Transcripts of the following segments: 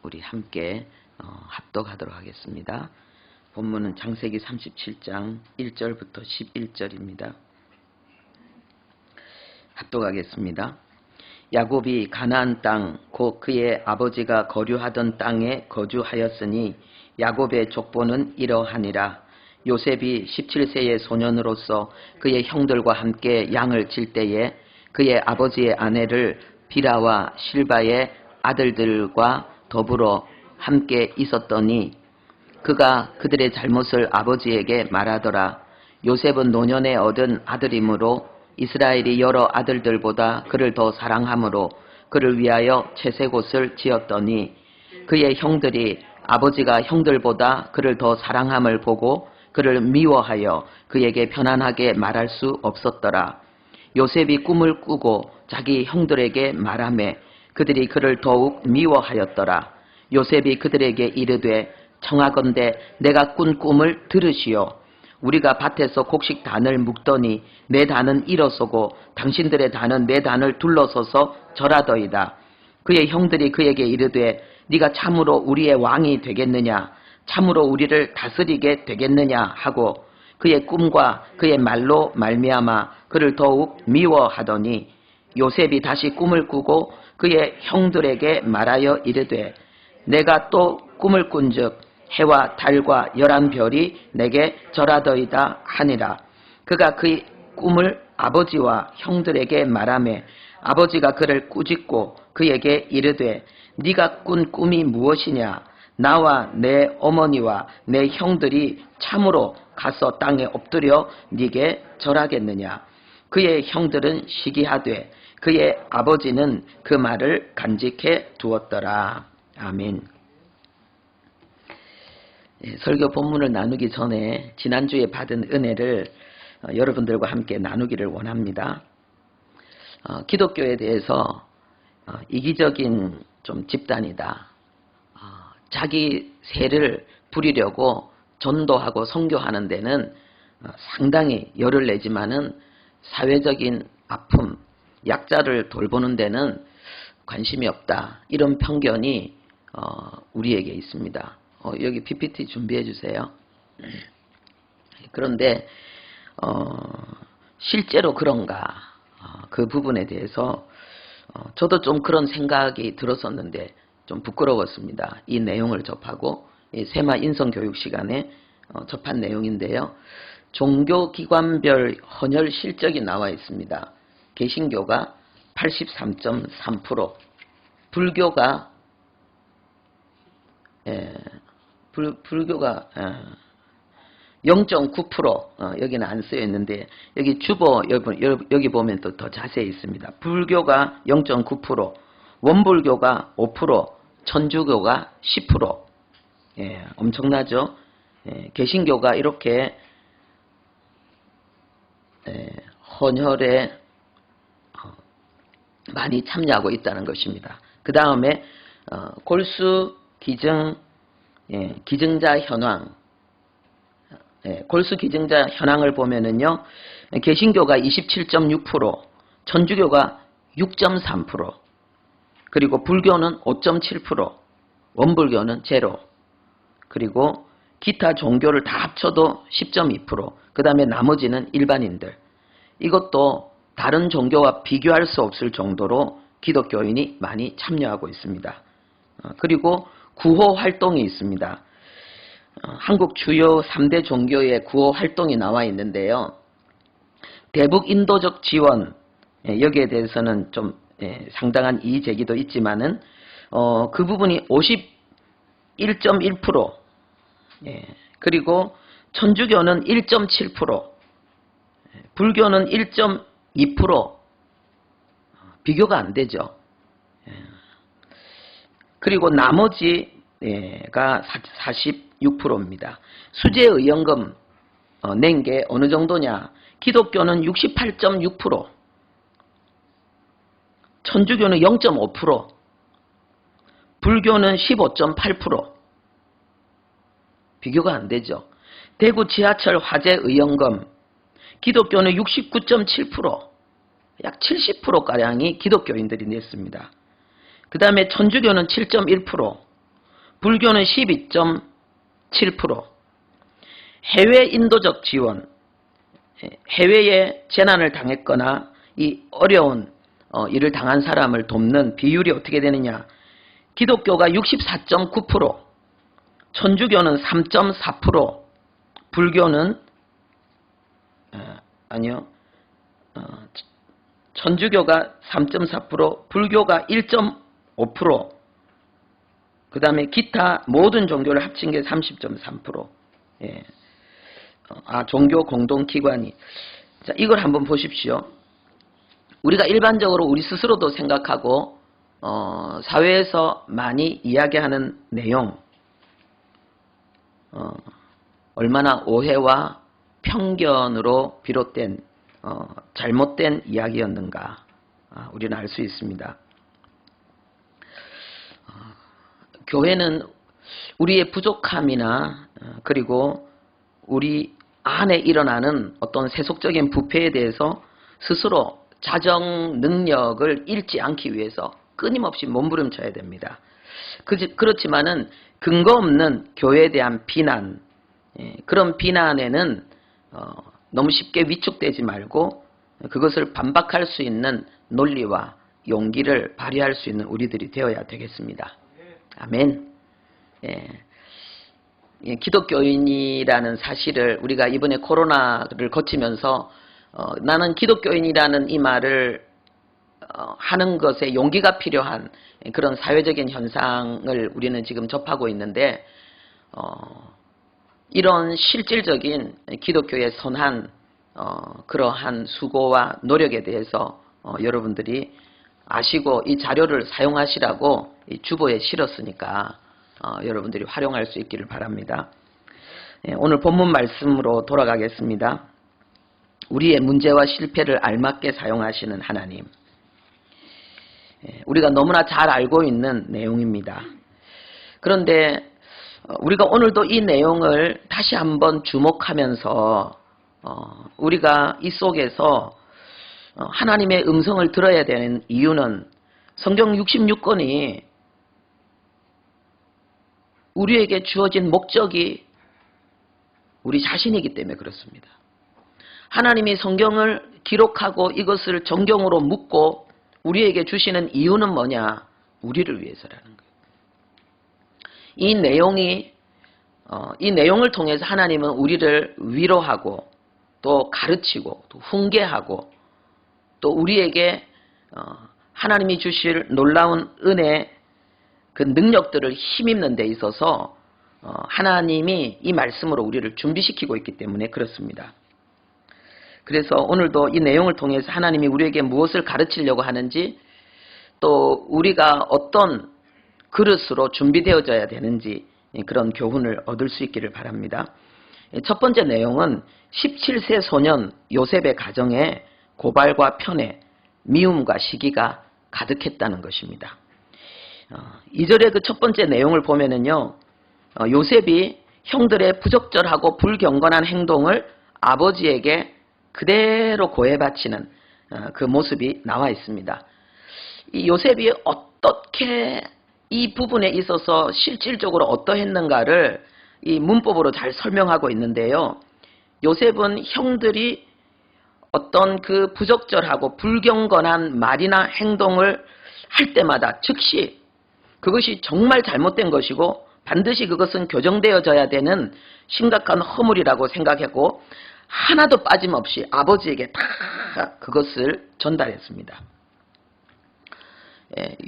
우리 함께 합독하도록 하겠습니다. 본문은 창세기 37장 1절부터 11절입니다. 합독하겠습니다. 야곱이 가나안 땅 곧 그의 아버지가 거류하던 땅에 거주하였으니 야곱의 족보는 이러하니라. 요셉이 17세의 소년으로서 그의 형들과 함께 양을 칠 때에 그의 아버지의 아내를 비라와 실바의 아들들과 더불어 함께 있었더니 그가 그들의 잘못을 아버지에게 말하더라. 요셉은 노년에 얻은 아들이므로 이스라엘이 여러 아들들보다 그를 더 사랑하므로 그를 위하여 채색옷을 지었더니 그의 형들이 아버지가 형들보다 그를 더 사랑함을 보고 그를 미워하여 그에게 편안하게 말할 수 없었더라. 요셉이 꿈을 꾸고 자기 형들에게 말하매 그들이 그를 더욱 미워하였더라. 요셉이 그들에게 이르되 청하건대 내가 꾼 꿈을 들으시오. 우리가 밭에서 곡식 단을 묶더니 내 단은 일어서고 당신들의 단은 내 단을 둘러서서 절하더이다. 그의 형들이 그에게 이르되 네가 참으로 우리의 왕이 되겠느냐, 참으로 우리를 다스리게 되겠느냐 하고 그의 꿈과 그의 말로 말미암아 그를 더욱 미워하더니 요셉이 다시 꿈을 꾸고 그의 형들에게 말하여 이르되 내가 또 꿈을 꾼즉 해와 달과 11별이 내게 절하더이다 하니라. 그가 그의 꿈을 아버지와 형들에게 말하매 아버지가 그를 꾸짖고 그에게 이르되 네가 꾼 꿈이 무엇이냐? 나와 내 어머니와 내 형들이 참으로 가서 땅에 엎드려 네게 절하겠느냐? 그의 형들은 시기하되 그의 아버지는 그 말을 간직해 두었더라. 아멘. 설교 본문을 나누기 전에 지난주에 받은 은혜를 여러분들과 함께 나누기를 원합니다. 기독교에 대해서 이기적인 좀 집단이다. 자기 세를 부리려고 전도하고 선교하는 데는 상당히 열을 내지만은 사회적인 아픔, 약자를 돌보는 데는 관심이 없다. 이런 편견이 우리에게 있습니다. 여기 PPT 준비해 주세요. 그런데 실제로 그런가? 그 부분에 대해서 저도 좀 그런 생각이 들었었는데 좀 부끄러웠습니다. 이 내용을 접하고 이 세마 인성교육 시간에 접한 내용인데요. 종교기관별 헌혈 실적이 나와 있습니다. 개신교가 83.3%, 불교가 불교가 0.9%, 여기는 안 쓰여 있는데 여기 주보 여기 보면 또 더 자세히 있습니다. 불교가 0.9%, 원불교가 5%, 천주교가 10%. 엄청나죠? 개신교가 이렇게 헌혈에 많이 참여하고 있다는 것입니다. 그 다음에 골수 기증 기증자 현황, 골수 기증자 현황을 보면은요, 개신교가 27.6%, 천주교가 6.3%, 그리고 불교는 5.7%, 원불교는 제로, 그리고 기타 종교를 다 합쳐도 10.2%, 그 다음에 나머지는 일반인들. 이것도 다른 종교와 비교할 수 없을 정도로 기독교인이 많이 참여하고 있습니다. 그리고 구호 활동이 있습니다. 한국 주요 3대 종교의 구호 활동이 나와 있는데요. 대북 인도적 지원, 여기에 대해서는 좀 상당한 이의 제기도 있지만은 그 부분이 51.1%, 그리고 천주교는 1.7%, 불교는 1.2%, 비교가 안 되죠. 그리고 나머지가 46%입니다. 수재의연금 낸 게 어느 정도냐? 기독교는 68.6%, 천주교는 0.5%, 불교는 15.8%. 비교가 안 되죠. 대구 지하철 화재 의연금, 기독교는 69.7%, 약 70%가량이 기독교인들이 냈습니다. 그 다음에 천주교는 7.1%, 불교는 12.7%, 해외 인도적 지원, 해외에 재난을 당했거나 이 어려운 일을 당한 사람을 돕는 비율이 어떻게 되느냐. 기독교가 64.9%, 천주교는 3.4%, 불교는 천주교가 3.4%, 불교가 1.5%, 그 다음에 기타 모든 종교를 합친 게 30.3%. 예. 종교 공동기관이. 자, 이걸 한번 보십시오. 우리가 일반적으로 우리 스스로도 생각하고, 사회에서 많이 이야기하는 내용, 얼마나 오해와 편견으로 비롯된, 잘못된 이야기였는가, 우리는 알 수 있습니다. 교회는 우리의 부족함이나 그리고 우리 안에 일어나는 어떤 세속적인 부패에 대해서 스스로 자정 능력을 잃지 않기 위해서 끊임없이 몸부림쳐야 됩니다. 그렇지만은 근거 없는 교회에 대한 비난, 그런 비난에는 너무 쉽게 위축되지 말고 그것을 반박할 수 있는 논리와 용기를 발휘할 수 있는 우리들이 되어야 되겠습니다. 아멘. 기독교인이라는 사실을 우리가 이번에 코로나를 거치면서 나는 기독교인이라는 이 말을 하는 것에 용기가 필요한 그런 사회적인 현상을 우리는 지금 접하고 있는데, 이런 실질적인 기독교의 선한 그러한 수고와 노력에 대해서 여러분들이 아시고 이 자료를 사용하시라고 이 주보에 실었으니까 여러분들이 활용할 수 있기를 바랍니다. 오늘 본문 말씀으로 돌아가겠습니다. 우리의 문제와 실패를 알맞게 사용하시는 하나님. 우리가 너무나 잘 알고 있는 내용입니다. 그런데 우리가 오늘도 이 내용을 다시 한번 주목하면서 우리가 이 속에서 하나님의 음성을 들어야 되는 이유는 성경 66권이 우리에게 주어진 목적이 우리 자신이기 때문에 그렇습니다. 하나님이 성경을 기록하고 이것을 정경으로 묻고 우리에게 주시는 이유는 뭐냐? 우리를 위해서라는 거예요. 이 내용을 통해서 하나님은 우리를 위로하고 또 가르치고 또 훈계하고 또 우리에게 하나님이 주실 놀라운 은혜, 그 능력들을 힘입는 데 있어서 하나님이 이 말씀으로 우리를 준비시키고 있기 때문에 그렇습니다. 그래서 오늘도 이 내용을 통해서 하나님이 우리에게 무엇을 가르치려고 하는지, 또 우리가 어떤 그릇으로 준비되어져야 되는지 그런 교훈을 얻을 수 있기를 바랍니다. 첫 번째 내용은 17세 소년 요셉의 가정에 고발과 편애, 미움과 시기가 가득했다는 것입니다. 2절의 그 첫 번째 내용을 보면은요, 요셉이 형들의 부적절하고 불경건한 행동을 아버지에게 그대로 고해바치는 그 모습이 나와 있습니다. 이 요셉이 어떻게 이 부분에 있어서 실질적으로 어떠했는가를 이 문법으로 잘 설명하고 있는데요. 요셉은 형들이 어떤 그 부적절하고 불경건한 말이나 행동을 할 때마다 즉시 그것이 정말 잘못된 것이고 반드시 그것은 교정되어져야 되는 심각한 허물이라고 생각하고 하나도 빠짐없이 아버지에게 다 그것을 전달했습니다.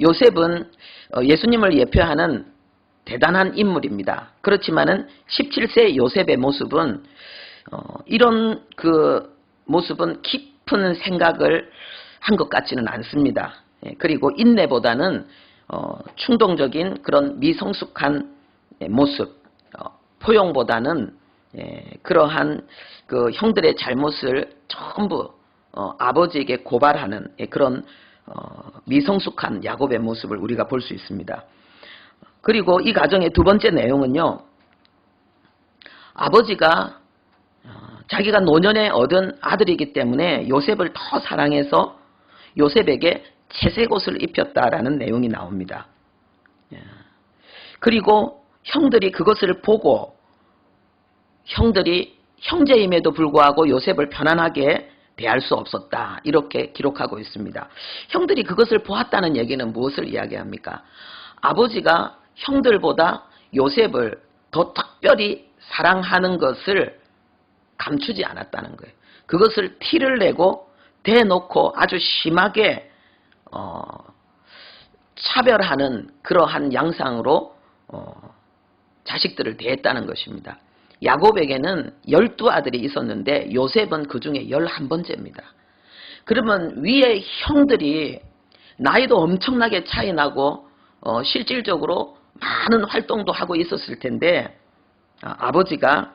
요셉은 예수님을 예표하는 대단한 인물입니다. 그렇지만은 17세 요셉의 모습은 이런 그 모습은 깊은 생각을 한 것 같지는 않습니다. 그리고 인내보다는 충동적인 그런 미성숙한 모습, 포용보다는 그러한 그 형들의 잘못을 전부 아버지에게 고발하는 그런 미성숙한 야곱의 모습을 우리가 볼 수 있습니다. 그리고 이 가정의 두 번째 내용은요, 아버지가 자기가 노년에 얻은 아들이기 때문에 요셉을 더 사랑해서 요셉에게 채색 옷을 입혔다라는 내용이 나옵니다. 그리고 형들이 그것을 보고 형들이 형제임에도 불구하고 요셉을 편안하게 대할 수 없었다. 이렇게 기록하고 있습니다. 형들이 그것을 보았다는 얘기는 무엇을 이야기합니까? 아버지가 형들보다 요셉을 더 특별히 사랑하는 것을 감추지 않았다는 거예요. 그것을 티를 내고 대놓고 아주 심하게 차별하는 그러한 양상으로 자식들을 대했다는 것입니다. 야곱에게는 12아들이 있었는데 요셉은 그 중에 11번째입니다. 그러면 위에 형들이 나이도 엄청나게 차이 나고 실질적으로 많은 활동도 하고 있었을 텐데 아버지가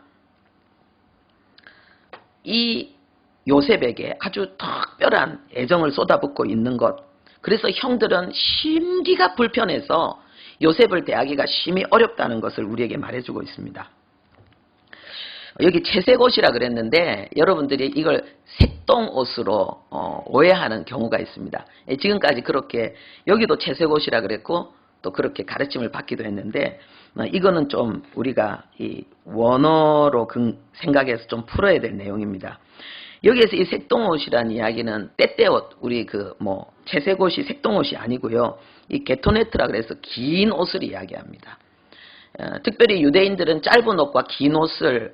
이 요셉에게 아주 특별한 애정을 쏟아붓고 있는 것, 그래서 형들은 심기가 불편해서 요셉을 대하기가 심히 어렵다는 것을 우리에게 말해주고 있습니다. 여기 채색옷이라 그랬는데 여러분들이 이걸 색동옷으로 오해하는 경우가 있습니다. 지금까지 그렇게 여기도 채색옷이라 그랬고 또 그렇게 가르침을 받기도 했는데 이거는 좀 우리가 이 원어로 생각해서 좀 풀어야 될 내용입니다. 여기에서 이 색동옷이라는 이야기는 때때옷, 우리 채색옷이 색동옷이 아니고요. 이 게토네트라 그래서 긴 옷을 이야기합니다. 특별히 유대인들은 짧은 옷과 긴 옷을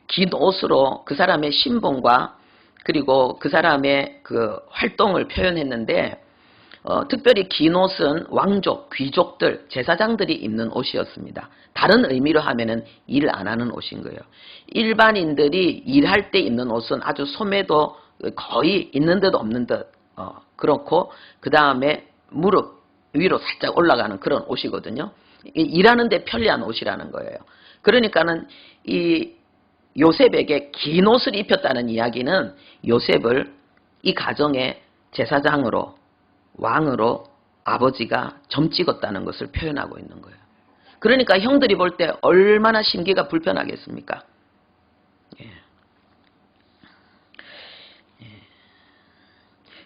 긴 옷으로 그 사람의 신분과 그리고 그 사람의 그 활동을 표현했는데 특별히 긴 옷은 왕족, 귀족들, 제사장들이 입는 옷이었습니다. 다른 의미로 하면은 일 안 하는 옷인 거예요. 일반인들이 일할 때 입는 옷은 아주 소매도 거의 있는 듯 없는 듯 그렇고 그 다음에 무릎 위로 살짝 올라가는 그런 옷이거든요. 일하는데 편리한 옷이라는 거예요. 그러니까는 이 요셉에게 긴 옷을 입혔다는 이야기는 요셉을 이 가정의 제사장으로 왕으로 아버지가 점 찍었다는 것을 표현하고 있는 거예요. 그러니까 형들이 볼 때 얼마나 심기가 불편하겠습니까?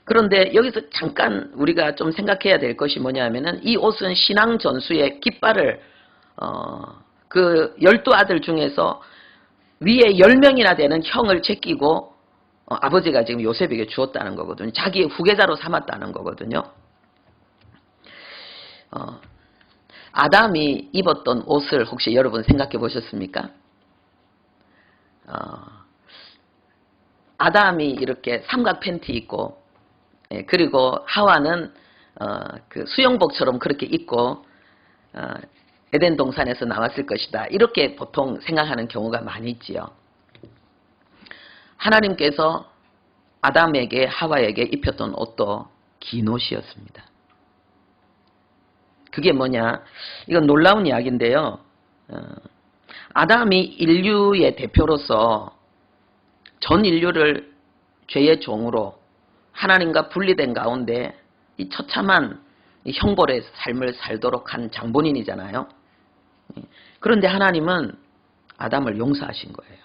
그런데 여기서 잠깐 우리가 좀 생각해야 될 것이 뭐냐면은 이 옷은 신앙 전수의 깃발을 그 12아들 중에서 위에 10명이나 되는 형을 제끼고 아버지가 지금 요셉에게 주었다는 거거든요. 자기의 후계자로 삼았다는 거거든요. 아담이 입었던 옷을 혹시 여러분 생각해 보셨습니까? 아담이 이렇게 삼각 팬티 입고 그리고 하와는 그 수영복처럼 그렇게 입고 에덴 동산에서 나왔을 것이다. 이렇게 보통 생각하는 경우가 많이 있지요. 하나님께서 아담에게 하와에게 입혔던 옷도 긴 옷이었습니다. 그게 뭐냐? 이건 놀라운 이야기인데요. 아담이 인류의 대표로서 전 인류를 죄의 종으로 하나님과 분리된 가운데 이 처참한 형벌의 삶을 살도록 한 장본인이잖아요. 그런데 하나님은 아담을 용서하신 거예요.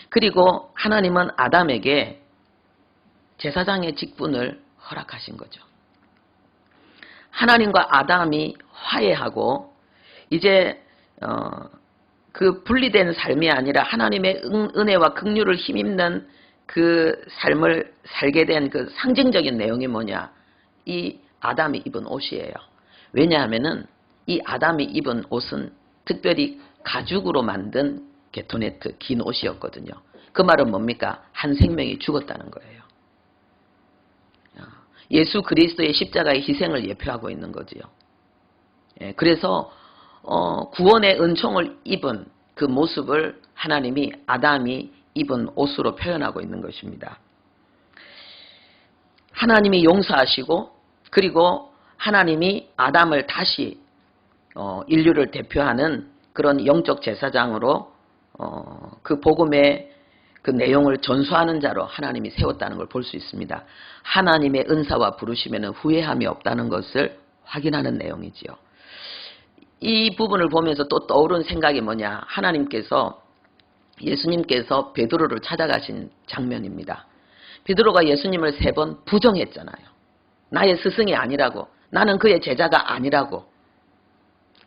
그리고 하나님은 아담에게 제사장의 직분을 허락하신 거죠. 하나님과 아담이 화해하고 이제 그 분리된 삶이 아니라 하나님의 은혜와 긍휼을 힘입는 그 삶을 살게 된 그 상징적인 내용이 뭐냐? 이 아담이 입은 옷이에요. 왜냐하면은 이 아담이 입은 옷은 특별히 가죽으로 만든 게토네트, 긴 옷이었거든요. 그 말은 뭡니까? 한 생명이 죽었다는 거예요. 예수 그리스도의 십자가의 희생을 예표하고 있는 거지요. 그래서 구원의 은총을 입은 그 모습을 하나님이 아담이 입은 옷으로 표현하고 있는 것입니다. 하나님이 용서하시고 그리고 하나님이 아담을 다시 인류를 대표하는 그런 영적 제사장으로 그 복음의 그 내용을 전수하는 자로 하나님이 세웠다는 걸 볼 수 있습니다. 하나님의 은사와 부르심에는 후회함이 없다는 것을 확인하는 내용이지요. 이 부분을 보면서 또 떠오른 생각이 뭐냐? 하나님께서 예수님께서 베드로를 찾아가신 장면입니다. 베드로가 예수님을 3번 부정했잖아요. 나의 스승이 아니라고. 나는 그의 제자가 아니라고.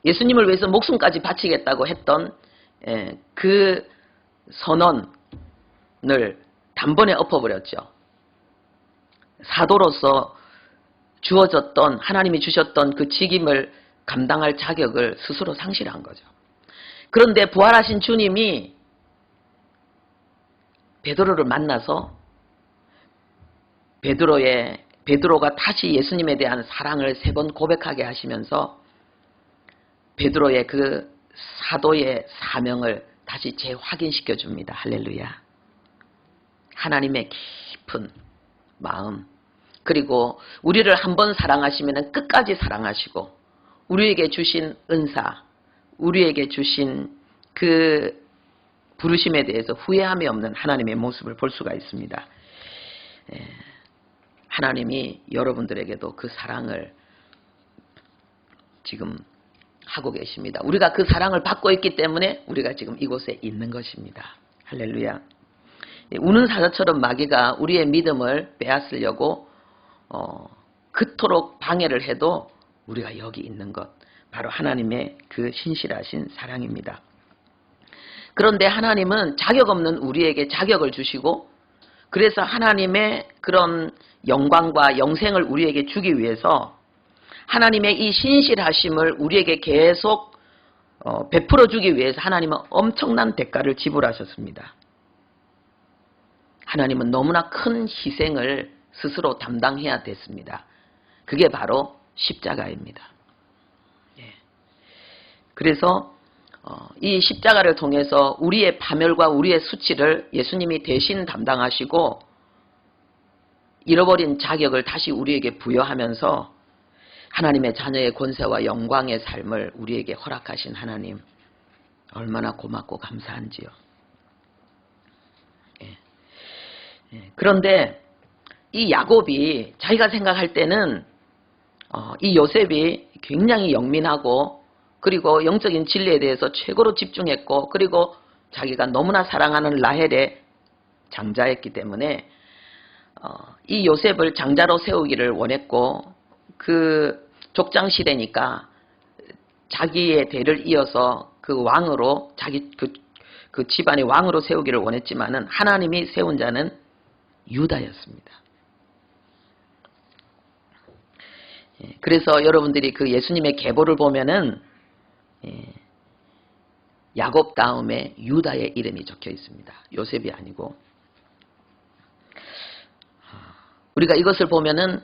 예수님을 위해서 목숨까지 바치겠다고 했던 그 선언을 단번에 엎어버렸죠. 사도로서 주어졌던 하나님이 주셨던 그 직임을 감당할 자격을 스스로 상실한 거죠. 그런데 부활하신 주님이 베드로를 만나서 베드로가 다시 예수님에 대한 사랑을 3번 고백하게 하시면서 베드로의 그 사도의 사명을 다시 재확인시켜 줍니다. 할렐루야. 하나님의 깊은 마음, 그리고 우리를 한번 사랑하시면 끝까지 사랑하시고 우리에게 주신 은사, 우리에게 주신 그 부르심에 대해서 후회함이 없는 하나님의 모습을 볼 수가 있습니다. 하나님이 여러분들에게도 그 사랑을 지금 하고 계십니다. 우리가 그 사랑을 받고 있기 때문에 우리가 지금 이곳에 있는 것입니다. 할렐루야. 우는 사자처럼 마귀가 우리의 믿음을 빼앗으려고 그토록 방해를 해도 우리가 여기 있는 것, 바로 하나님의 그 신실하신 사랑입니다. 그런데 하나님은 자격 없는 우리에게 자격을 주시고, 그래서 하나님의 그런 영광과 영생을 우리에게 주기 위해서 하나님의 이 신실하심을 우리에게 계속 베풀어 주기 위해서 하나님은 엄청난 대가를 지불하셨습니다. 하나님은 너무나 큰 희생을 스스로 담당해야 됐습니다. 그게 바로 십자가입니다. 그래서 이 십자가를 통해서 우리의 파멸과 우리의 수치를 예수님이 대신 담당하시고 잃어버린 자격을 다시 우리에게 부여하면서 하나님의 자녀의 권세와 영광의 삶을 우리에게 허락하신 하나님, 얼마나 고맙고 감사한지요. 그런데 이 야곱이 자기가 생각할 때는 이 요셉이 굉장히 영민하고, 그리고 영적인 진리에 대해서 최고로 집중했고, 그리고 자기가 너무나 사랑하는 라헬의 장자였기 때문에 이 요셉을 장자로 세우기를 원했고, 그 족장 시대니까 자기의 대를 이어서 그 왕으로, 자기 그 집안의 왕으로 세우기를 원했지만은 하나님이 세운 자는 유다였습니다. 그래서 여러분들이 그 예수님의 계보를 보면은 야곱 다음에 유다의 이름이 적혀 있습니다. 요셉이 아니고. 우리가 이것을 보면은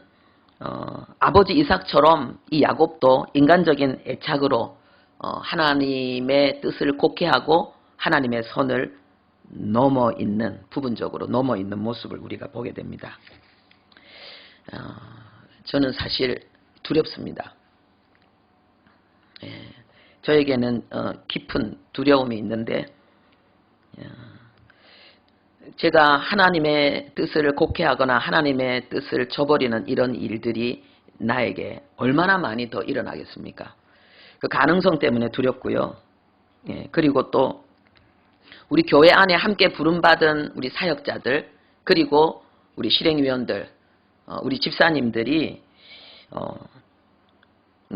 아버지 이삭처럼 이 야곱도 인간적인 애착으로 하나님의 뜻을 곡해하고 하나님의 선을 부분적으로 넘어 있는 모습을 우리가 보게 됩니다. 저는 사실 두렵습니다. 저에게는 깊은 두려움이 있는데, 제가 하나님의 뜻을 곡해하거나 하나님의 뜻을 저버리는 이런 일들이 나에게 얼마나 많이 더 일어나겠습니까? 그 가능성 때문에 두렵고요. 그리고 또 우리 교회 안에 함께 부름받은 우리 사역자들, 그리고 우리 실행위원들, 우리 집사님들이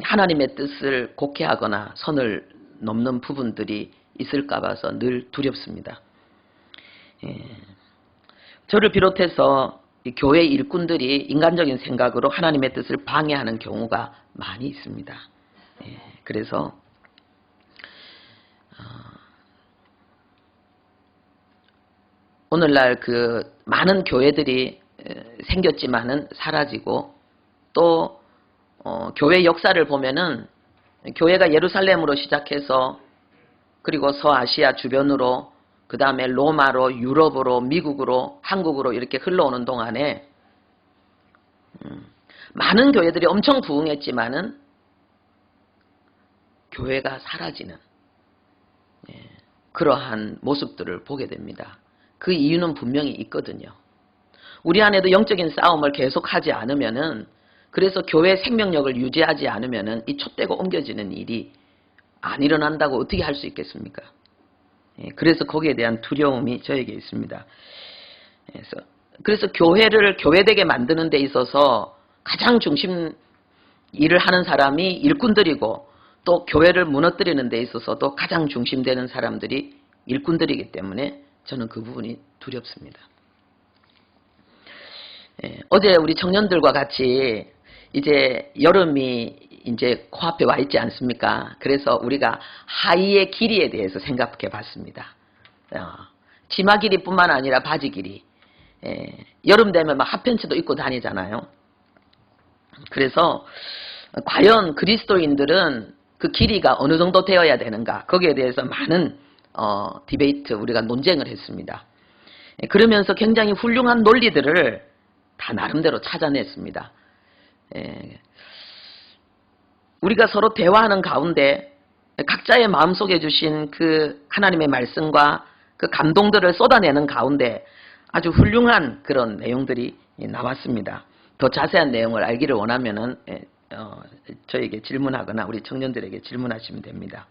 하나님의 뜻을 곡해하거나 선을 넘는 부분들이 있을까 봐서 늘 두렵습니다. 저를 비롯해서 이 교회 일꾼들이 인간적인 생각으로 하나님의 뜻을 방해하는 경우가 많이 있습니다. 그래서 오늘날 그 많은 교회들이 생겼지만은 사라지고, 또 교회 역사를 보면은 교회가 예루살렘으로 시작해서 그리고 서아시아 주변으로, 그 다음에 로마로, 유럽으로, 미국으로, 한국으로 이렇게 흘러오는 동안에 많은 교회들이 엄청 부흥했지만은 교회가 사라지는 그러한 모습들을 보게 됩니다. 그 이유는 분명히 있거든요. 우리 안에도 영적인 싸움을 계속하지 않으면은, 그래서 교회 생명력을 유지하지 않으면은 이 촛대가 옮겨지는 일이 안 일어난다고 어떻게 할 수 있겠습니까? 그래서 거기에 대한 두려움이 저에게 있습니다. 그래서 교회를 교회되게 만드는 데 있어서 가장 중심 일을 하는 사람이 일꾼들이고, 또 교회를 무너뜨리는 데 있어서도 가장 중심되는 사람들이 일꾼들이기 때문에 저는 그 부분이 두렵습니다. 어제 우리 청년들과 같이 이제 여름이 이제 코앞에 와 있지 않습니까? 그래서 우리가 하의의 길이에 대해서 생각해 봤습니다. 치마 길이뿐만 아니라 바지 길이. 여름 되면 막 핫팬츠도 입고 다니잖아요. 그래서 과연 그리스도인들은 그 길이가 어느 정도 되어야 되는가, 거기에 대해서 많은 디베이트, 우리가 논쟁을 했습니다. 그러면서 굉장히 훌륭한 논리들을 다 나름대로 찾아냈습니다. 우리가 서로 대화하는 가운데 각자의 마음속에 주신 그 하나님의 말씀과 그 감동들을 쏟아내는 가운데 아주 훌륭한 그런 내용들이 나왔습니다. 더 자세한 내용을 알기를 원하면은 저에게 질문하거나 우리 청년들에게 질문하시면 됩니다.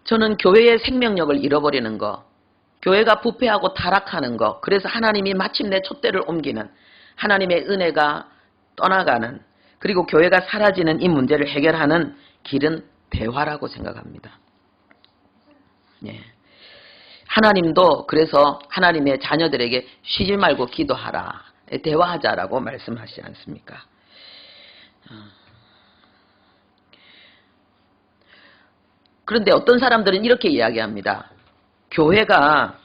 저는 교회의 생명력을 잃어버리는 거, 교회가 부패하고 타락하는 거, 그래서 하나님이 마침내 촛대를 옮기는, 하나님의 은혜가 떠나가는, 그리고 교회가 사라지는 이 문제를 해결하는 길은 대화라고 생각합니다. 하나님도 그래서 하나님의 자녀들에게 쉬지 말고 기도하라, 대화하자라고 말씀하시지 않습니까? 그런데 어떤 사람들은 이렇게 이야기합니다. 교회가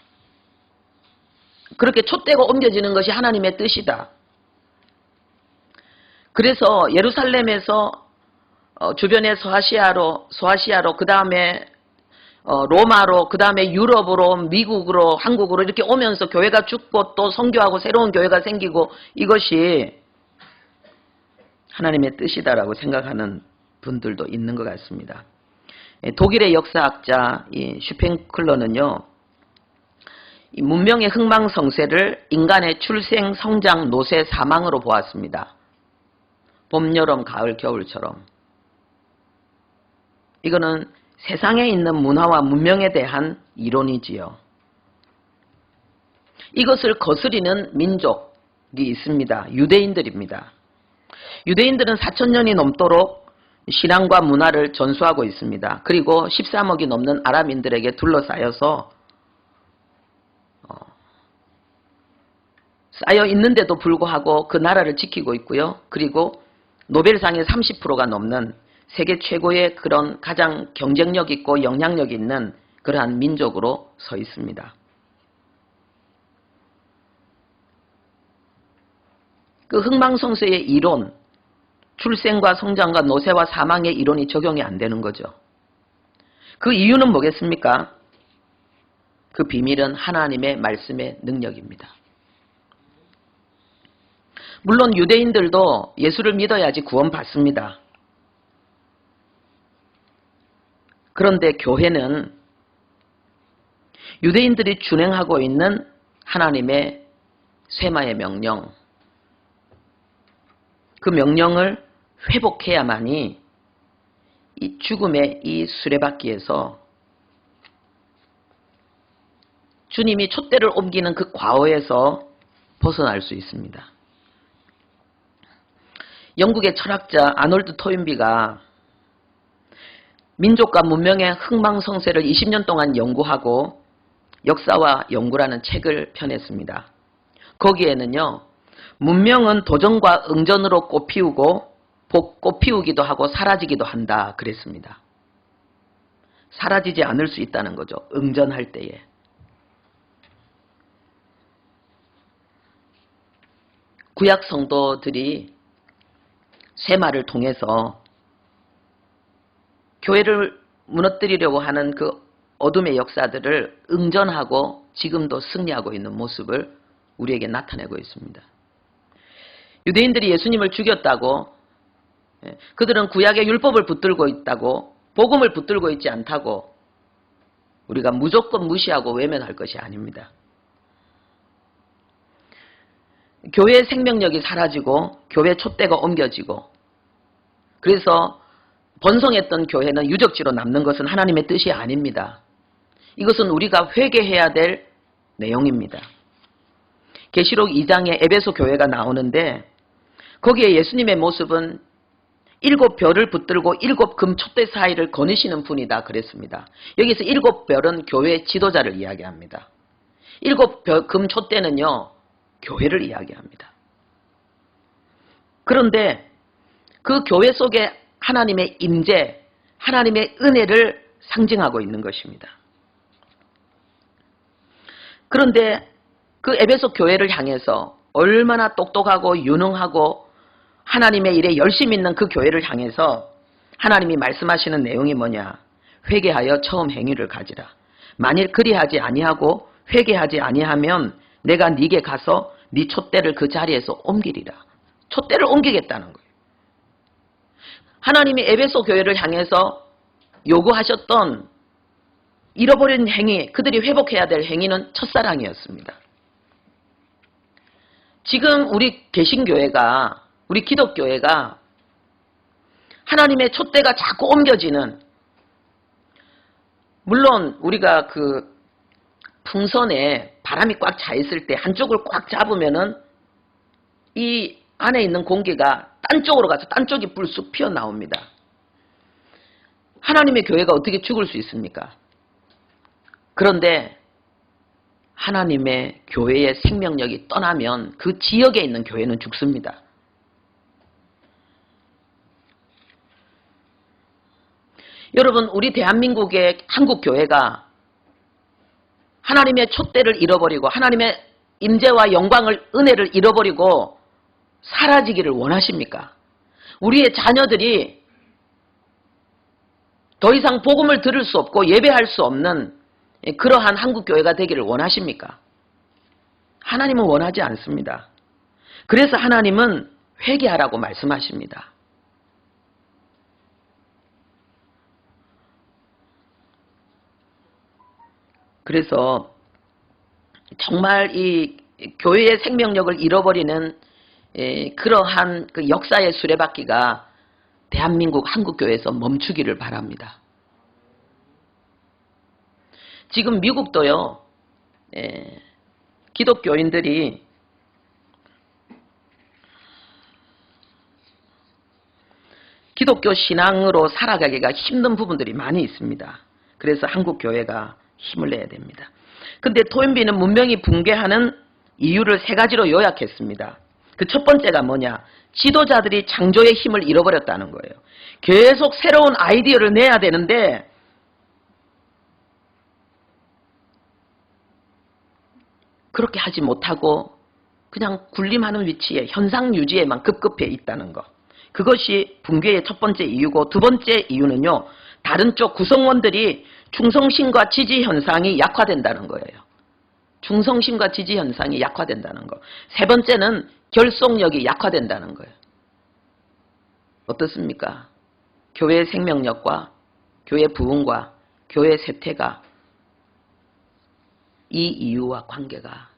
그렇게 촛대가 옮겨지는 것이 하나님의 뜻이다. 그래서 예루살렘에서 주변의 소아시아로 그 다음에 로마로, 그 다음에 유럽으로, 미국으로, 한국으로 이렇게 오면서 교회가 죽고 또 선교하고 새로운 교회가 생기고, 이것이 하나님의 뜻이다라고 생각하는 분들도 있는 것 같습니다. 독일의 역사학자 슈펜클러는요, 이 문명의 흥망성쇠를 인간의 출생, 성장, 노쇠, 사망으로 보았습니다. 봄, 여름, 가을, 겨울처럼. 이거는 세상에 있는 문화와 문명에 대한 이론이지요. 이것을 거스리는 민족이 있습니다. 유대인들입니다. 유대인들은 4,000년이 넘도록 신앙과 문화를 전수하고 있습니다. 그리고 13억이 넘는 아랍인들에게 둘러싸여서 쌓여 있는데도 불구하고 그 나라를 지키고 있고요. 그리고 노벨상의 30%가 넘는 세계 최고의 그런 가장 경쟁력 있고 영향력 있는 그러한 민족으로 서 있습니다. 그 흥망성쇠의 이론, 출생과 성장과 노쇠와 사망의 이론이 적용이 안 되는 거죠. 그 이유는 뭐겠습니까? 그 비밀은 하나님의 말씀의 능력입니다. 물론 유대인들도 예수를 믿어야지 구원받습니다. 그런데 교회는 유대인들이 준행하고 있는 하나님의 쇠마의 명령, 그 명령을 회복해야만이 이 죽음의 이 수레바퀴에서 주님이 촛대를 옮기는 그 과오에서 벗어날 수 있습니다. 영국의 철학자 아놀드 토인비가 민족과 문명의 흥망성쇠를 20년 동안 연구하고 역사와 연구라는 책을 펴냈습니다. 거기에는요, 문명은 도전과 응전으로 꽃피우기도 하고 사라지기도 한다 그랬습니다. 사라지지 않을 수 있다는 거죠. 응전할 때에. 구약 성도들이 쇠마를 통해서 교회를 무너뜨리려고 하는 그 어둠의 역사들을 응전하고 지금도 승리하고 있는 모습을 우리에게 나타내고 있습니다. 유대인들이 예수님을 죽였다고, 그들은 구약의 율법을 붙들고 있다고, 복음을 붙들고 있지 않다고 우리가 무조건 무시하고 외면할 것이 아닙니다. 교회의 생명력이 사라지고 교회 촛대가 옮겨지고, 그래서 번성했던 교회는 유적지로 남는 것은 하나님의 뜻이 아닙니다. 이것은 우리가 회개해야 될 내용입니다. 계시록 2장에 에베소 교회가 나오는데 거기에 예수님의 모습은 7별을 붙들고 7금 촛대 사이를 거니시는 분이다 그랬습니다. 여기서 7별은 교회 지도자를 이야기합니다. 7금 촛대는요, 교회를 이야기합니다. 그런데 그 교회 속에 하나님의 임재, 하나님의 은혜를 상징하고 있는 것입니다. 그런데 그 에베소 교회를 향해서 얼마나 똑똑하고 유능하고 하나님의 일에 열심히 있는 그 교회를 향해서 하나님이 말씀하시는 내용이 뭐냐? 회개하여 처음 행위를 가지라. 만일 그리하지 아니하고 회개하지 아니하면 내가 네게 가서 네 촛대를 그 자리에서 옮기리라. 촛대를 옮기겠다는 거예요. 하나님이 에베소 교회를 향해서 요구하셨던 잃어버린 행위, 그들이 회복해야 될 행위는 첫사랑이었습니다. 지금 우리 개신교회가, 우리 기독교회가 하나님의 촛대가 자꾸 옮겨지는, 물론 우리가 그 풍선에 바람이 꽉 차 있을 때 한쪽을 꽉 잡으면은 이 안에 있는 공기가 딴 쪽으로 가서 딴 쪽이 불쑥 피어나옵니다. 하나님의 교회가 어떻게 죽을 수 있습니까? 그런데 하나님의 교회의 생명력이 떠나면 그 지역에 있는 교회는 죽습니다. 여러분, 우리 대한민국의 한국교회가 하나님의 촛대를 잃어버리고 하나님의 임재와 영광을, 은혜를 잃어버리고 사라지기를 원하십니까? 우리의 자녀들이 더 이상 복음을 들을 수 없고 예배할 수 없는 그러한 한국교회가 되기를 원하십니까? 하나님은 원하지 않습니다. 그래서 하나님은 회개하라고 말씀하십니다. 그래서 정말 이 교회의 생명력을 잃어버리는 그러한 그 역사의 수레바퀴가 대한민국 한국교회에서 멈추기를 바랍니다. 지금 미국도요, 기독교인들이 기독교 신앙으로 살아가기가 힘든 부분들이 많이 있습니다. 그래서 한국교회가 힘을 내야 됩니다. 근데 토인비는 문명이 붕괴하는 이유를 3가지로 요약했습니다. 그 첫 번째가 뭐냐? 지도자들이 창조의 힘을 잃어버렸다는 거예요. 계속 새로운 아이디어를 내야 되는데 그렇게 하지 못하고 그냥 군림하는 위치에 현상 유지에만 급급해 있다는 것. 그것이 붕괴의 첫 번째 이유고, 두 번째 이유는요, 다른 쪽 구성원들이 충성심과 지지 현상이 약화된다는 거예요. 충성심과 지지 현상이 약화된다는 거. 세 번째는 결속력이 약화된다는 거예요. 어떻습니까? 교회의 생명력과 교회 부흥과 교회 세태가 이 이유와 관계가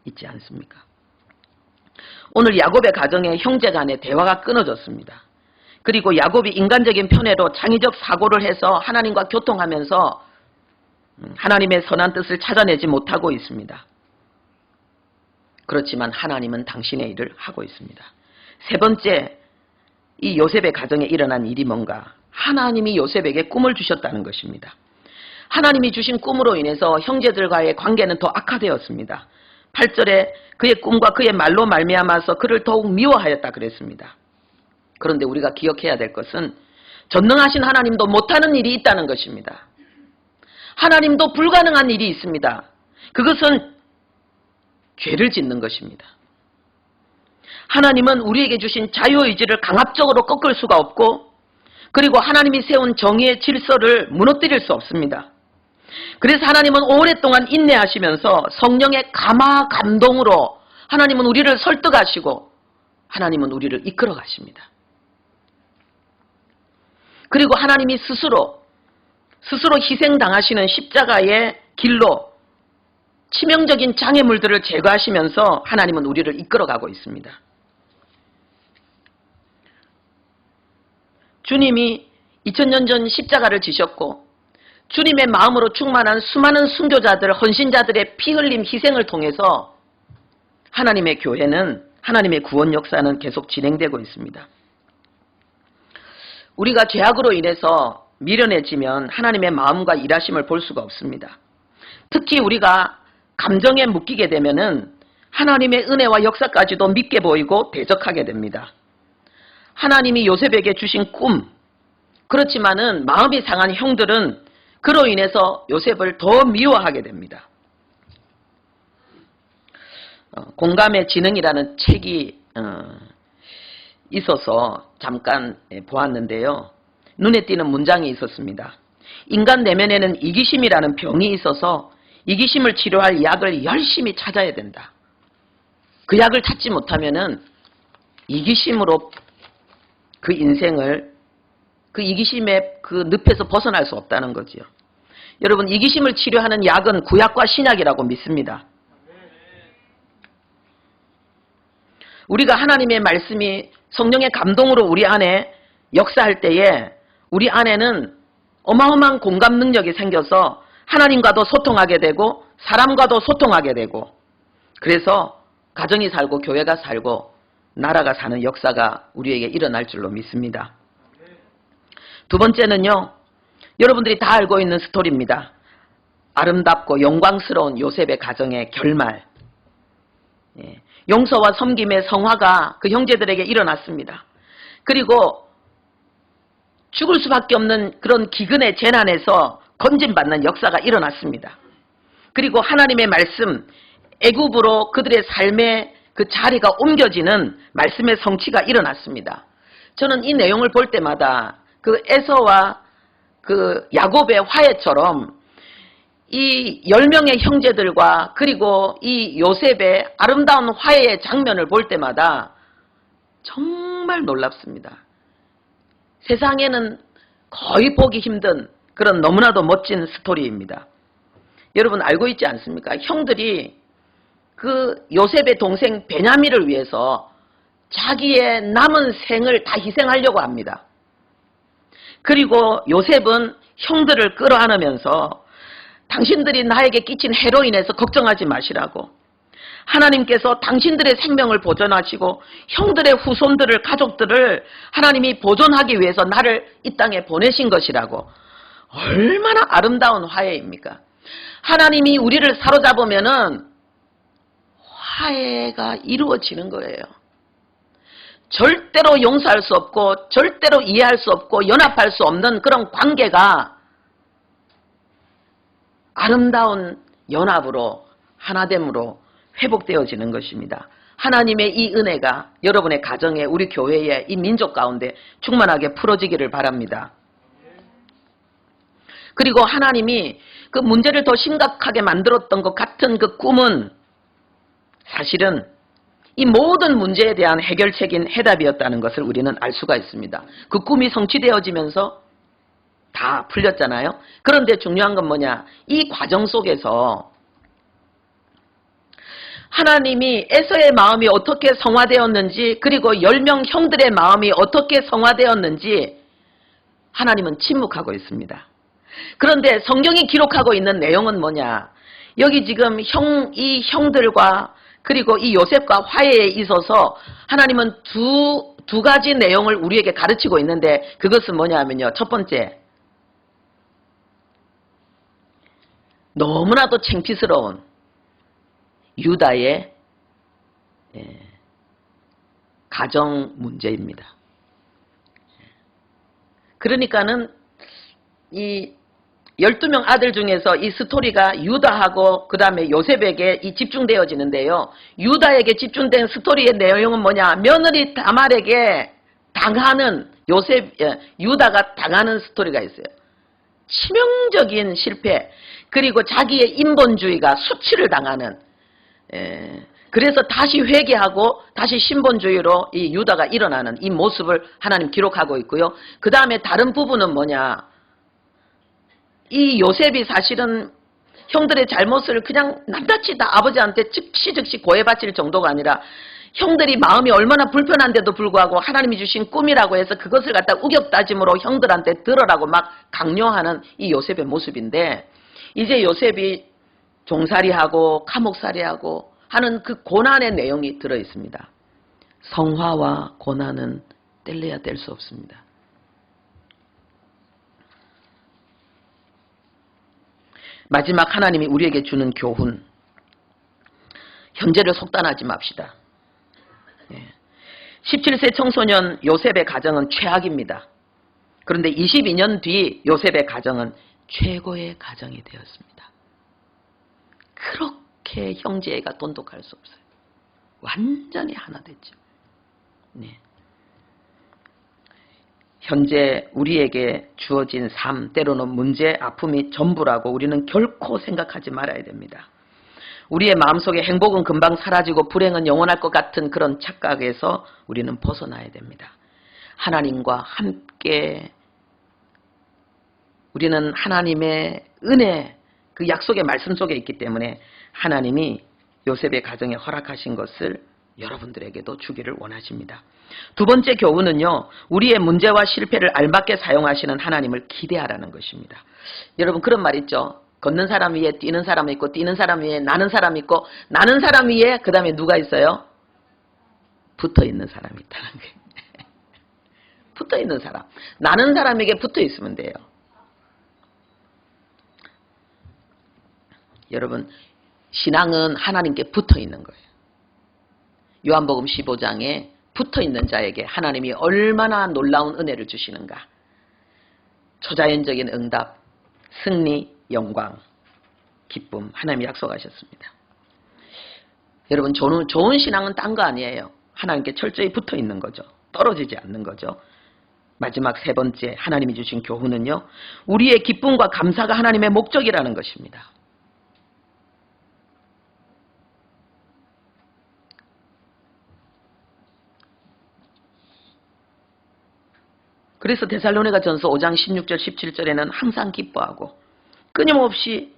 있지 않습니까? 오늘 야곱의 가정에 형제 간의 대화가 끊어졌습니다. 그리고 야곱이 인간적인 편애로 창의적 사고를 해서 하나님과 교통하면서 하나님의 선한 뜻을 찾아내지 못하고 있습니다. 그렇지만 하나님은 당신의 일을 하고 있습니다. 세 번째, 이 요셉의 가정에 일어난 일이 뭔가? 하나님이 요셉에게 꿈을 주셨다는 것입니다. 하나님이 주신 꿈으로 인해서 형제들과의 관계는 더 악화되었습니다. 8절에 그의 꿈과 그의 말로 말미암아서 그를 더욱 미워하였다 그랬습니다. 그런데 우리가 기억해야 될 것은 전능하신 하나님도 못하는 일이 있다는 것입니다. 하나님도 불가능한 일이 있습니다. 그것은 죄를 짓는 것입니다. 하나님은 우리에게 주신 자유의지를 강압적으로 꺾을 수가 없고, 그리고 하나님이 세운 정의의 질서를 무너뜨릴 수 없습니다. 그래서 하나님은 오랫동안 인내하시면서 성령의 감화 감동으로 하나님은 우리를 설득하시고 하나님은 우리를 이끌어 가십니다. 그리고 하나님이 스스로 희생당하시는 십자가의 길로 치명적인 장애물들을 제거하시면서 하나님은 우리를 이끌어가고 있습니다. 주님이 2000년 전 십자가를 지셨고 주님의 마음으로 충만한 수많은 순교자들, 헌신자들의 피 흘림 희생을 통해서 하나님의 교회는 하나님의 구원 역사는 계속 진행되고 있습니다. 우리가 죄악으로 인해서 미련해지면 하나님의 마음과 일하심을 볼 수가 없습니다. 특히 우리가 감정에 묶이게 되면은 하나님의 은혜와 역사까지도 믿게 보이고 대적하게 됩니다. 하나님이 요셉에게 주신 꿈, 그렇지만은 마음이 상한 형들은 그로 인해서 요셉을 더 미워하게 됩니다. 공감의 지능이라는 책이 있어서 잠깐 보았는데요. 눈에 띄는 문장이 있었습니다. 인간 내면에는 이기심이라는 병이 있어서 이기심을 치료할 약을 열심히 찾아야 된다. 그 약을 찾지 못하면은 이기심으로 그 인생을 그 이기심의 그 늪에서 벗어날 수 없다는 거지요. 여러분, 이기심을 치료하는 약은 구약과 신약이라고 믿습니다. 우리가 하나님의 말씀이 성령의 감동으로 우리 안에 역사할 때에 우리 안에는 어마어마한 공감 능력이 생겨서 하나님과도 소통하게 되고 사람과도 소통하게 되고, 그래서 가정이 살고 교회가 살고 나라가 사는 역사가 우리에게 일어날 줄로 믿습니다. 두 번째는요, 여러분들이 다 알고 있는 스토리입니다. 아름답고 영광스러운 요셉의 가정의 결말. 용서와 섬김의 성화가 그 형제들에게 일어났습니다. 그리고 죽을 수밖에 없는 그런 기근의 재난에서 건진받는 역사가 일어났습니다. 그리고 하나님의 말씀, 애굽으로 그들의 삶의 그 자리가 옮겨지는 말씀의 성취가 일어났습니다. 저는 이 내용을 볼 때마다 그 에서와 그 야곱의 화해처럼 이 10명의 형제들과 그리고 이 요셉의 아름다운 화해의 장면을 볼 때마다 정말 놀랍습니다. 세상에는 거의 보기 힘든 그런 너무나도 멋진 스토리입니다. 여러분 알고 있지 않습니까? 형들이 그 요셉의 동생 베냐민을 위해서 자기의 남은 생을 다 희생하려고 합니다. 그리고 요셉은 형들을 끌어안으면서 당신들이 나에게 끼친 해로 인해서 걱정하지 마시라고, 하나님께서 당신들의 생명을 보존하시고 형들의 후손들을, 가족들을 하나님이 보존하기 위해서 나를 이 땅에 보내신 것이라고. 얼마나 아름다운 화해입니까? 하나님이 우리를 사로잡으면은 화해가 이루어지는 거예요. 절대로 용서할 수 없고 절대로 이해할 수 없고 연합할 수 없는 그런 관계가 아름다운 연합으로, 하나됨으로 회복되어지는 것입니다. 하나님의 이 은혜가 여러분의 가정에, 우리 교회에, 이 민족 가운데 충만하게 풀어지기를 바랍니다. 그리고 하나님이 그 문제를 더 심각하게 만들었던 것 같은 그 꿈은 사실은 이 모든 문제에 대한 해결책인 해답이었다는 것을 우리는 알 수가 있습니다. 그 꿈이 성취되어지면서 다 풀렸잖아요. 그런데 중요한 건 뭐냐? 이 과정 속에서 하나님이 에서의 마음이 어떻게 성화되었는지, 그리고 10명 형들의 마음이 어떻게 성화되었는지 하나님은 침묵하고 있습니다. 그런데 성경이 기록하고 있는 내용은 뭐냐? 여기 지금 이 형들과 그리고 이 요셉과 화해에 있어서 하나님은 두 가지 내용을 우리에게 가르치고 있는데, 그것은 뭐냐면요, 첫 번째, 너무나도 창피스러운 유다의 가정 문제입니다. 그러니까는 이 12명 아들 중에서 이 스토리가 유다하고 그 다음에 요셉에게 집중되어지는데요. 유다에게 집중된 스토리의 내용은 뭐냐? 며느리 다말에게 당하는 유다가 당하는 스토리가 있어요. 치명적인 실패, 그리고 자기의 인본주의가 수치를 당하는, 그래서 다시 회개하고 다시 신본주의로 이 유다가 일어나는 이 모습을 하나님 기록하고 있고요. 그 다음에 다른 부분은 뭐냐? 이 요셉이 사실은 형들의 잘못을 그냥 낱낱이 다 아버지한테 즉시 고해 바칠 정도가 아니라, 형들이 마음이 얼마나 불편한데도 불구하고 하나님이 주신 꿈이라고 해서 그것을 갖다 우격다짐으로 형들한테 들으라고 막 강요하는 이 요셉의 모습인데, 이제 요셉이 종살이하고 감옥살이하고 하는 그 고난의 내용이 들어있습니다. 성화와 고난은 뗄래야 뗄 수 없습니다. 마지막 하나님이 우리에게 주는 교훈, 현재를 속단하지 맙시다. 17세 청소년 요셉의 가정은 최악입니다. 그런데 22년 뒤 요셉의 가정은 최고의 가정이 되었습니다. 그렇게 형제가 돈독할 수 없어요. 완전히 하나 됐죠. 네. 현재 우리에게 주어진 삶, 때로는 문제, 아픔이 전부라고 우리는 결코 생각하지 말아야 됩니다. 우리의 마음속에 행복은 금방 사라지고 불행은 영원할 것 같은 그런 착각에서 우리는 벗어나야 됩니다. 하나님과 함께 우리는 하나님의 은혜, 그 약속의 말씀 속에 있기 때문에 하나님이 요셉의 가정에 허락하신 것을 여러분들에게도 주기를 원하십니다. 두 번째 교훈은요, 우리의 문제와 실패를 알맞게 사용하시는 하나님을 기대하라는 것입니다. 여러분, 그런 말 있죠. 걷는 사람 위에 뛰는 사람이 있고, 뛰는 사람 위에 나는 사람이 있고, 나는 사람 위에 그 다음에 누가 있어요? 붙어있는 사람이 있다는 거예요. 붙어있는 사람. 나는 사람에게 붙어있으면 돼요. 여러분, 신앙은 하나님께 붙어있는 거예요. 요한복음 15장에 붙어있는 자에게 하나님이 얼마나 놀라운 은혜를 주시는가. 초자연적인 응답, 승리, 영광, 기쁨, 하나님이 약속하셨습니다. 여러분, 좋은 신앙은 딴 거 아니에요. 하나님께 철저히 붙어있는 거죠. 떨어지지 않는 거죠. 마지막 세 번째 하나님이 주신 교훈은요, 우리의 기쁨과 감사가 하나님의 목적이라는 것입니다. 그래서 데살로니가전서 5장 16절 17절에는 항상 기뻐하고 끊임없이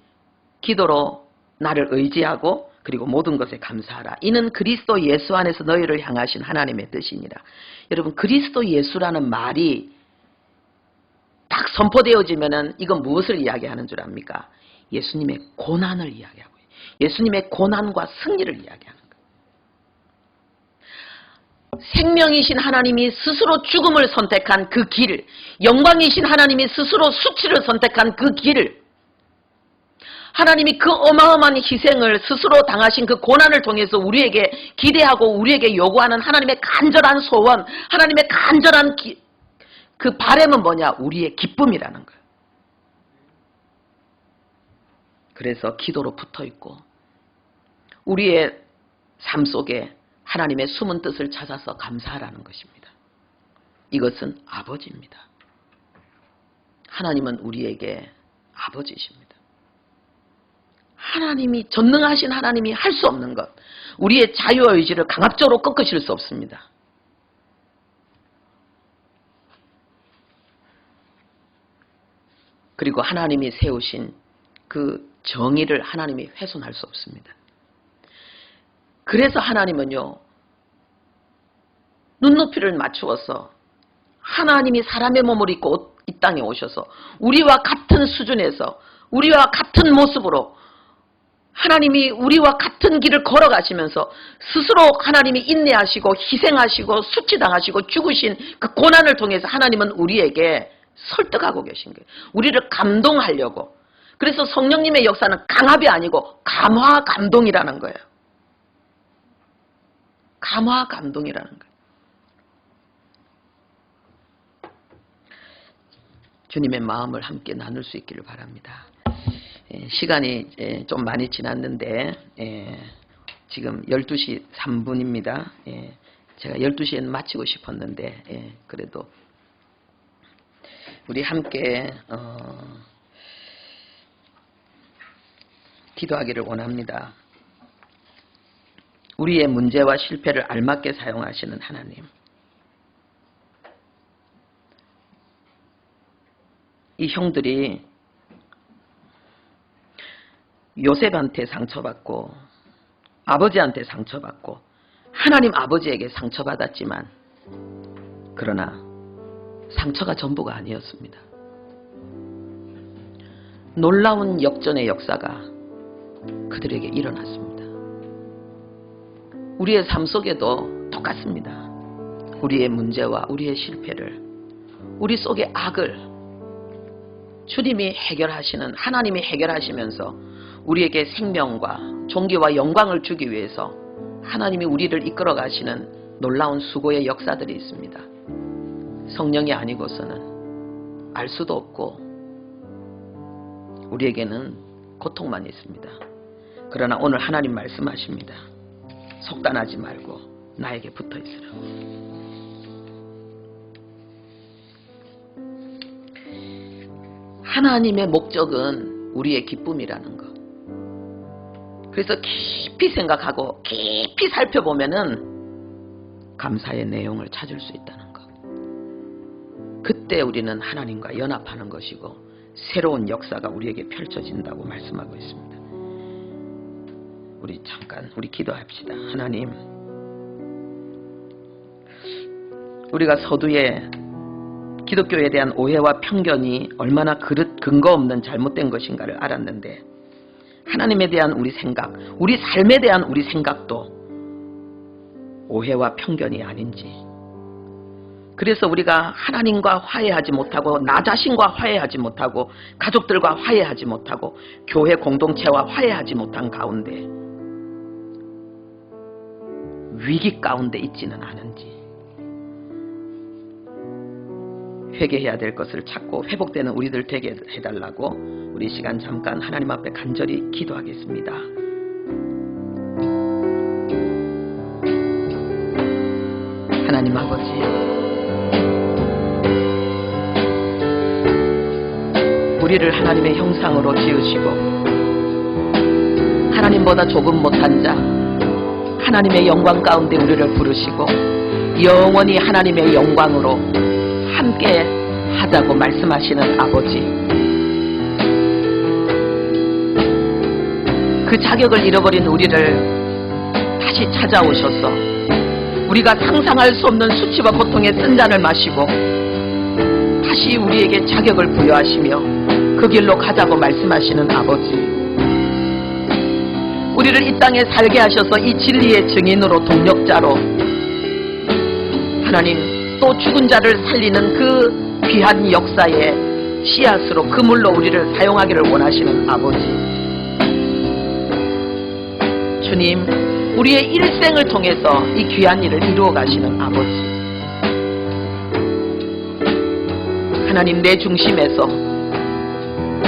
기도로 나를 의지하고 그리고 모든 것에 감사하라. 이는 그리스도 예수 안에서 너희를 향하신 하나님의 뜻이니라. 여러분, 그리스도 예수라는 말이 딱 선포되어지면은 이건 무엇을 이야기하는 줄 압니까? 예수님의 고난을 이야기하고 예수님의 고난과 승리를 이야기하는 거예요. 생명이신 하나님이 스스로 죽음을 선택한 그 길, 영광이신 하나님이 스스로 수치를 선택한 그 길을, 하나님이 그 어마어마한 희생을 스스로 당하신 그 고난을 통해서 우리에게 기대하고 우리에게 요구하는 하나님의 간절한 소원, 하나님의 간절한 그 바람은 뭐냐? 우리의 기쁨이라는 거예요. 그래서 기도로 붙어있고 우리의 삶 속에 하나님의 숨은 뜻을 찾아서 감사하라는 것입니다. 이것은 아버지입니다. 하나님은 우리에게 아버지십니다. 하나님이, 전능하신 하나님이 할 수 없는 것, 우리의 자유의지를 강압적으로 꺾으실 수 없습니다. 그리고 하나님이 세우신 그 정의를 하나님이 훼손할 수 없습니다. 그래서 하나님은요, 눈높이를 맞추어서 하나님이 사람의 몸을 입고 이 땅에 오셔서 우리와 같은 수준에서 우리와 같은 모습으로 하나님이 우리와 같은 길을 걸어가시면서 스스로 하나님이 인내하시고 희생하시고 수치당하시고 죽으신 그 고난을 통해서 하나님은 우리에게 설득하고 계신 거예요. 우리를 감동하려고. 그래서 성령님의 역사는 강압이 아니고 감화 감동이라는 거예요. 감화 감동이라는 거예요. 주님의 마음을 함께 나눌 수 있기를 바랍니다. 시간이 좀 많이 지났는데 지금 12시 3분입니다. 제가 12시에는 마치고 싶었는데 그래도 우리 함께 기도하기를 원합니다. 우리의 문제와 실패를 알맞게 사용하시는 하나님, 이 형들이 요셉한테 상처받고 아버지한테 상처받고 하나님 아버지에게 상처받았지만 그러나 상처가 전부가 아니었습니다. 놀라운 역전의 역사가 그들에게 일어났습니다. 우리의 삶 속에도 똑같습니다. 우리의 문제와 우리의 실패를, 우리 속의 악을 주님이 해결하시는, 하나님이 해결하시면서 우리에게 생명과 존귀와 영광을 주기 위해서 하나님이 우리를 이끌어 가시는 놀라운 수고의 역사들이 있습니다. 성령이 아니고서는 알 수도 없고 우리에게는 고통만 있습니다. 그러나 오늘 하나님 말씀하십니다. 속단하지 말고 나에게 붙어 있으라. 하나님의 목적은 우리의 기쁨이라는 것. 그래서 깊이 생각하고 깊이 살펴보면은 감사의 내용을 찾을 수 있다는 것. 그때 우리는 하나님과 연합하는 것이고 새로운 역사가 우리에게 펼쳐진다고 말씀하고 있습니다. 우리 잠깐 기도합시다. 하나님, 우리가 서두에 기독교에 대한 오해와 편견이 얼마나 근거 없는 잘못된 것인가를 알았는데 하나님에 대한 우리 생각, 우리 삶에 대한 우리 생각도 오해와 편견이 아닌지, 그래서 우리가 하나님과 화해하지 못하고 나 자신과 화해하지 못하고 가족들과 화해하지 못하고 교회 공동체와 화해하지 못한 가운데 위기 가운데 있지는 않은지, 회개해야 될 것을 찾고 회복되는 우리들 되게 해달라고 우리 시간 잠깐 하나님 앞에 간절히 기도하겠습니다. 하나님 아버지, 우리를 하나님의 형상으로 지으시고 하나님보다 조금 못한 자, 하나님의 영광 가운데 우리를 부르시고 영원히 하나님의 영광으로 함께 하자고 말씀하시는 아버지, 그 자격을 잃어버린 우리를 다시 찾아오셔서 우리가 상상할 수 없는 수치와 고통의 쓴 잔을 마시고 다시 우리에게 자격을 부여하시며 그 길로 가자고 말씀하시는 아버지, 우리를 이 땅에 살게 하셔서 이 진리의 증인으로 동력자로 하나님 또 죽은 자를 살리는 그 귀한 역사의 씨앗으로 그물로 우리를 사용하기를 원하시는 아버지, 주님, 우리의 일생을 통해서 이 귀한 일을 이루어 가시는 아버지, 하나님 내 중심에서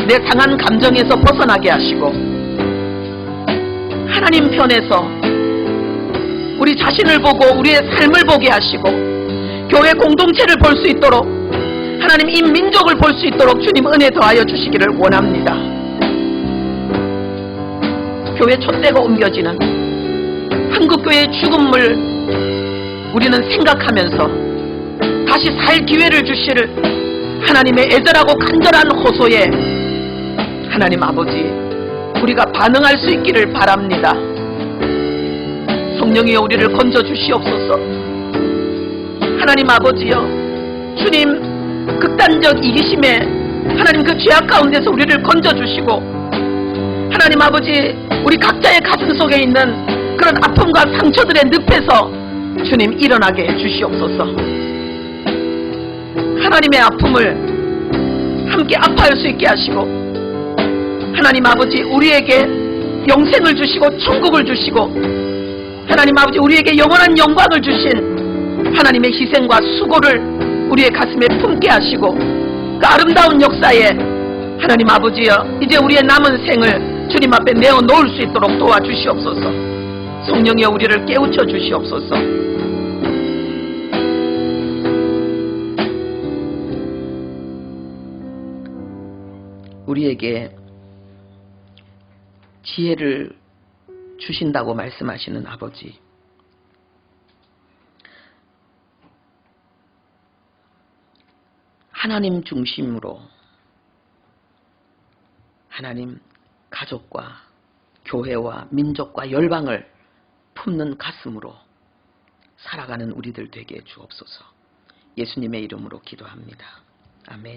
내 상한 감정에서 벗어나게 하시고 하나님 편에서 우리 자신을 보고 우리의 삶을 보게 하시고 교회 공동체를 볼 수 있도록, 하나님 이 민족을 볼 수 있도록 주님 은혜 더하여 주시기를 원합니다. 교회 촛대가 옮겨지는 한국교회의 죽음을 우리는 생각하면서 다시 살 기회를 주실 하나님의 애절하고 간절한 호소에 하나님 아버지, 우리가 반응할 수 있기를 바랍니다. 성령이여 우리를 건져 주시옵소서. 하나님 아버지여, 주님 극단적 이기심에 하나님 그 죄악 가운데서 우리를 건져주시고 하나님 아버지, 우리 각자의 가슴 속에 있는 그런 아픔과 상처들의 늪에서 주님 일어나게 해주시옵소서. 하나님의 아픔을 함께 아파할 수 있게 하시고 하나님 아버지, 우리에게 영생을 주시고 천국을 주시고 하나님 아버지, 우리에게 영원한 영광을 주신 하나님의 희생과 수고를 우리의 가슴에 품게 하시고 그 아름다운 역사에 하나님 아버지여 이제 우리의 남은 생을 주님 앞에 내어놓을 수 있도록 도와주시옵소서. 성령이여 우리를 깨우쳐 주시옵소서. 우리에게 지혜를 주신다고 말씀하시는 아버지, 하나님 중심으로 하나님 가족과 교회와 민족과 열방을 품는 가슴으로 살아가는 우리들 되게 주옵소서. 예수님의 이름으로 기도합니다. 아멘.